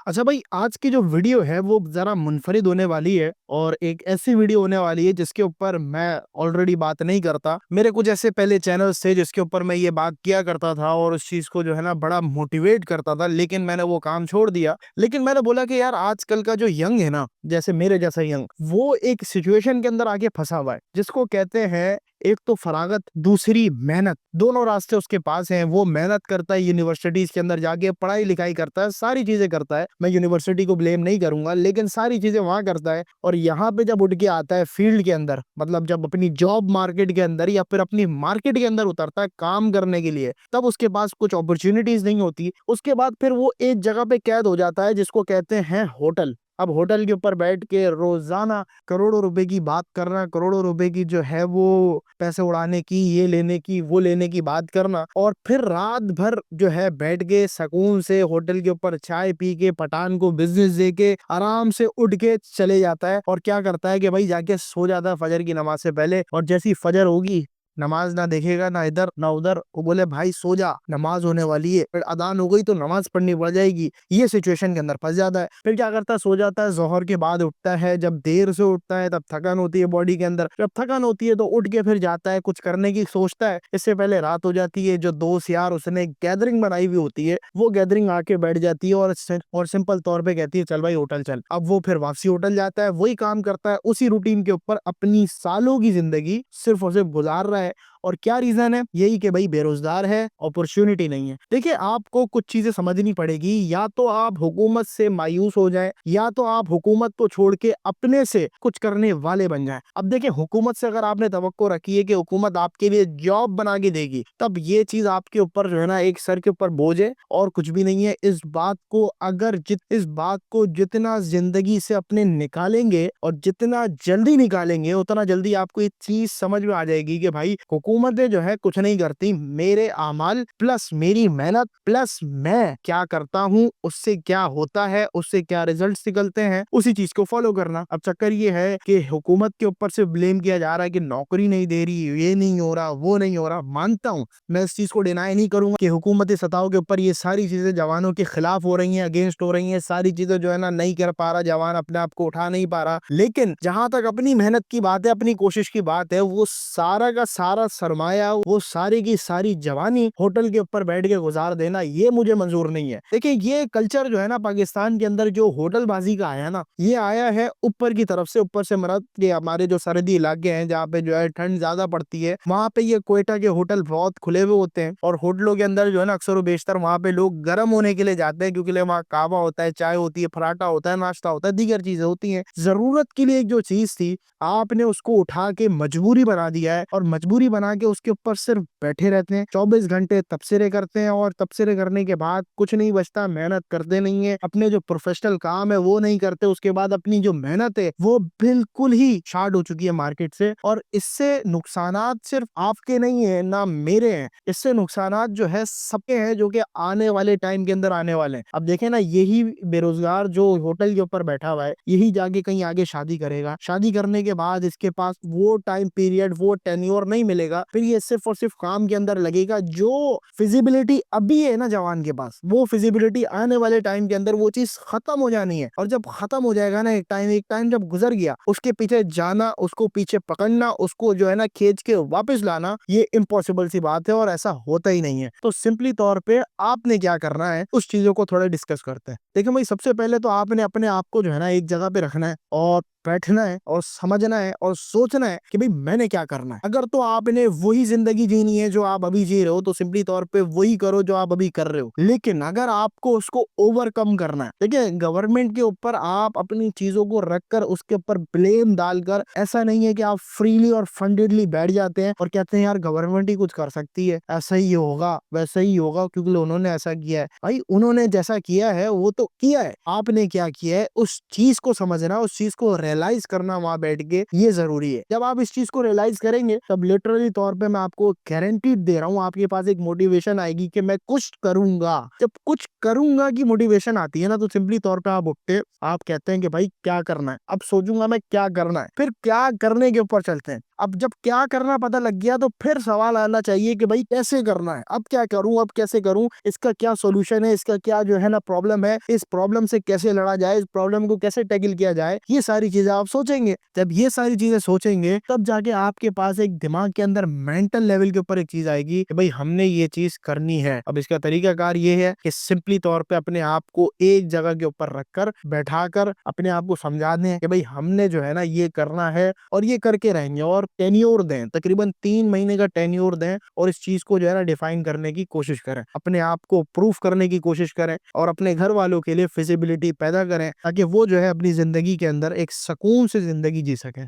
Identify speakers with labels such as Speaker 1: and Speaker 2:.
Speaker 1: अच्छा भाई, आज की जो वीडियो है वो ज़रा मुनफ़रिद होने वाली है और एक ऐसी वीडियो होने वाली है जिसके ऊपर मैं ऑलरेडी बात नहीं करता। मेरे कुछ ऐसे पहले चैनल्स थे जिसके ऊपर मैं ये बात किया करता था और उस चीज़ को जो है ना बड़ा मोटिवेट करता था, लेकिन मैंने वो काम छोड़ दिया। लेकिन मैंने बोला कि यार आजकल का जो यंग है ना, जैसे मेरे जैसा यंग, वो एक सिचुएशन के अंदर आके फँसा हुआ है जिसको कहते हैं एक तो फरागत, दूसरी मेहनत। दोनों रास्ते उसके पास हैं। वो मेहनत करता है, यूनिवर्सिटीज़ के अंदर जाके पढ़ाई-लिखाई करता है, सारी चीज़ें करता है। मैं यूनिवर्सिटी को ब्लेम नहीं करूँगा, लेकिन सारी चीज़ें वहाँ करता है और यहाँ पे जब उठ के आता है फील्ड के अंदर, मतलब जब अपनी जॉब मार्केट के अंदर या फिर अपनी मार्केट के अंदर उतरता है काम करने के लिए, तब उसके पास कुछ अपॉर्च्युनिटीज़ नहीं होती। उसके बाद फिर वो एक जगह पे कैद हो जाता है जिसको कहते हैं होटल। अब होटल के ऊपर बैठ के रोज़ाना करोड़ों रुपए की बात करना, करोड़ों रुपए की जो है वो पैसे उड़ाने की, ये लेने की, वो लेने की बात करना और फिर रात भर जो है बैठ के सुकून से होटल के ऊपर चाय पी के पठान को बिज़नेस दे के आराम से उठ के चले जाता है और क्या करता है कि भाई जाके सो जाता है फजर की नमाज़ से पहले और जैसी ही फजर होगी, नमाज़ ना देखेगा, ना इधर ना उधर। वो बोले भाई सो जा, नमाज़ होने वाली है। फिर अज़ान हो गई तो नमाज़ पढ़नी पड़ जाएगी। ये सिचुएशन के अंदर फँस जाता है। फिर क्या करता है, सो जाता है, ज़ोहर के बाद उठता है। जब देर से उठता है तब थकान होती है बॉडी के अंदर। जब थकान होती है तो उठ के फिर जाता है, कुछ करने की सोचता है। इससे पहले रात हो जाती है। जो दोस्त यार उसने गैदरिंग बनाई हुई होती है, वो गैदरिंग आके बैठ जाती है और सिंपल तौर पे कहती है चल भाई होटल चल। अब वो फिर वापसी होटल जाता है, वही काम करता है, उसी रूटीन के ऊपर अपनी सालों की ज़िंदगी सिर्फ़ और सिर्फ़ गुज़ार रहा है। और क्या रीज़न है? यही कि भाई बेरोज़गार है, अपॉर्च्युनिटी नहीं है। देखिए, आपको कुछ चीज़ें समझनी पड़ेगी। या तो आप हुकूमत से मायूस हो जाएँ, या तो आप हुकूमत को छोड़ के अपने से कुछ करने वाले बन जाएँ। अब देखिए, हुकूमत से अगर आपने तवक्को रखी है कि हुकूमत आपके लिए जॉब बना के देगी, तब ये चीज़ आपके ऊपर जो है ना एक सर के ऊपर बोझ है और कुछ भी नहीं है। इस बात को जितना ज़िंदगी से अपने निकालेंगे और जितना जल्दी निकालेंगे, उतना जल्दी आपको ये चीज़ समझ में आ जाएगी कि भाई हुकूमतें जो है कुछ नहीं करती। मेरे आमाल प्लस मेरी मेहनत प्लस मैं क्या करता हूँ, उससे क्या होता है, उससे क्या रिजल्ट्स निकलते हैं, उसी चीज़ को फ़ॉलो करना। अब चक्कर ये है कि हुकूमत के ऊपर सिर्फ़ ब्लेम किया जा रहा है कि नौकरी नहीं दे रही, ये नहीं हो रहा, वो नहीं हो रहा। मानता हूँ, मैं इस चीज़ को डिनाई नहीं करूँगा कि हुकूमती सतहों के ऊपर ये सारी चीज़ें जवानों के खिलाफ हो रही हैं, अगेंस्ट हो रही हैं। सारी चीज़ें जो है ना नहीं कर पा रहा जवान, अपने आप को उठा नहीं पा रहा। लेकिन जहाँ तक अपनी मेहनत की बात है, अपनी कोशिश की बात है, वो सारा का सारा सरमाया, वो सारी की सारी जवानी होटल के ऊपर बैठ के गुजार देना, ये मुझे मंजूर नहीं है। देखिए, ये कल्चर जो है ना पाकिस्तान के अंदर जो होटलबाजी का आया ना, ये आया है ऊपर की तरफ से। ऊपर से मरद के हमारे जो सरहदी इलाके हैं जहाँ पे जो है ठंड ज्यादा पड़ती है, वहाँ पे ये क्वेटा के होटल बहुत खुले हुए होते हैं और होटलों के अंदर जो है ना अक्सर व बेशतर वहाँ पे लोग गर्म होने के लिए जाते हैं, क्योंकि वहाँ कहवा होता है, चाय होती है, पराठा होता है, नाश्ता होता है, दीगर चीजें होती हैं। जरूरत के लिए एक जो चीज थी, आपने उसको उठा के मजबूरी बना दिया है और मजबूरी बना के उसके ऊपर सिर्फ बैठे रहते हैं। 24 घंटे तबसरे करते हैं और तबसरे करने के बाद कुछ नहीं बचता, मेहनत करते नहीं है, अपने जो प्रोफेशनल काम है वो नहीं करते। उसके बाद अपनी जो मेहनत है वो बिल्कुल ही शार्ट हो चुकी है मार्केट से। और इससे नुकसानात सिर्फ आपके नहीं है ना मेरे हैं, इससे नुकसानात जो है सबके हैं, जो कि आने वाले टाइम के अंदर आने वाले हैं। अब देखें ना, यही बेरोजगार जो होटल के ऊपर बैठा हुआ है, यही जाके कहीं आगे शादी करेगा। शादी करने के बाद इसके पास वो टाइम पीरियड, वो टेन्योर नहीं मिलेगा। फिर ये सिर्फ और सिर्फ काम के अंदर लगेगा। जो फिजिबिलिटी अभी है ना जवान के पास, वो फिजिबिलिटी आने वाले टाइम के अंदर वो चीज खत्म हो जानी है। और जब खत्म हो जाएगा ना, एक टाइम जब गुजर गया, उसके पीछे जाना, उसको पीछे पकड़ना, उसको जो है ना खींच के वापस लाना, ये इम्पॉसिबल सी बात है और ऐसा होता ही नहीं है। तो सिंपली तौर पे आपने क्या करना है, उस चीजों को थोड़ा डिस्कस करते हैं। देखिए भाई, सबसे पहले तो आपने अपने आप को जो है ना एक जगह पे रखना है और बैठना है और समझना है और सोचना है कि भाई मैंने क्या करना है। अगर तो आपने वही जिंदगी जीनी है जो आप अभी जी रहे हो, तो सिंपली तौर पे वही करो जो आप अभी कर रहे हो। लेकिन अगर आपको उसको ओवरकम करना है, देखिए गवर्नमेंट के ऊपर आप अपनी चीजों को रखकर उसके ऊपर ब्लेम डालकर, ऐसा नहीं है कि आप फ्रीली और फंडेडली बैठ जाते हैं और कहते हैं यार गवर्नमेंट ही कुछ कर सकती है, ऐसा ही होगा वैसा ही होगा क्योंकि उन्होंने ऐसा किया है। भाई उन्होंने जैसा किया है वो तो किया है, आपने क्या किया है उस चीज को समझना, उस चीज को रियलाइज करना वहां बैठ के, ये जरूरी है। जब आप इस चीज को रियलाइज करेंगे, तब लिटरली तौर पे मैं आपको गारंटी दे रहा हूँ, आपके पास एक मोटिवेशन आएगी कि मैं कुछ करूंगा। जब कुछ करूंगा की मोटिवेशन आती है ना, तो सिंपली तौर पे आप उठते, आप कहते हैं कि भाई क्या करना है, अब सोचूंगा मैं क्या करना है, फिर क्या करने के ऊपर चलते हैं। अब जब क्या करना पता लग गया तो फिर सवाल आना चाहिए कि भाई कैसे करना है, अब क्या करूं, अब कैसे करूं, इसका क्या सॉल्यूशन है, इसका क्या जो है ना प्रॉब्लम है, इस प्रॉब्लम से कैसे लड़ा जाए, इस प्रॉब्लम को कैसे टैकल किया जाए, ये सारी चीजें आप सोचेंगे। जब ये सारी चीजें सोचेंगे तब जाके आपके पास एक दिमाग के अंदर मेंटल लेवल के ऊपर एक चीज आएगी कि भाई हमने ये चीज करनी है। अब इसका तरीकाकार ये है कि सिंपली तौर पे अपने आप को एक जगह के ऊपर रखकर बैठाकर अपने आप को समझा दें कि भाई हमने जो है ना ये करना है और ये करके रहेंगे, और टेन्योर दें, तकरीबन 3 महीने का टेन्योर दें और इस चीज को जो है ना डिफाइन करने की कोशिश करें, अपने आप को प्रूफ करने की कोशिश करें और अपने घर वालों के लिए फिजिबिलिटी पैदा करें ताकि वो जो है अपनी जिंदगी के अंदर एक सुकून से जिंदगी जी सकें।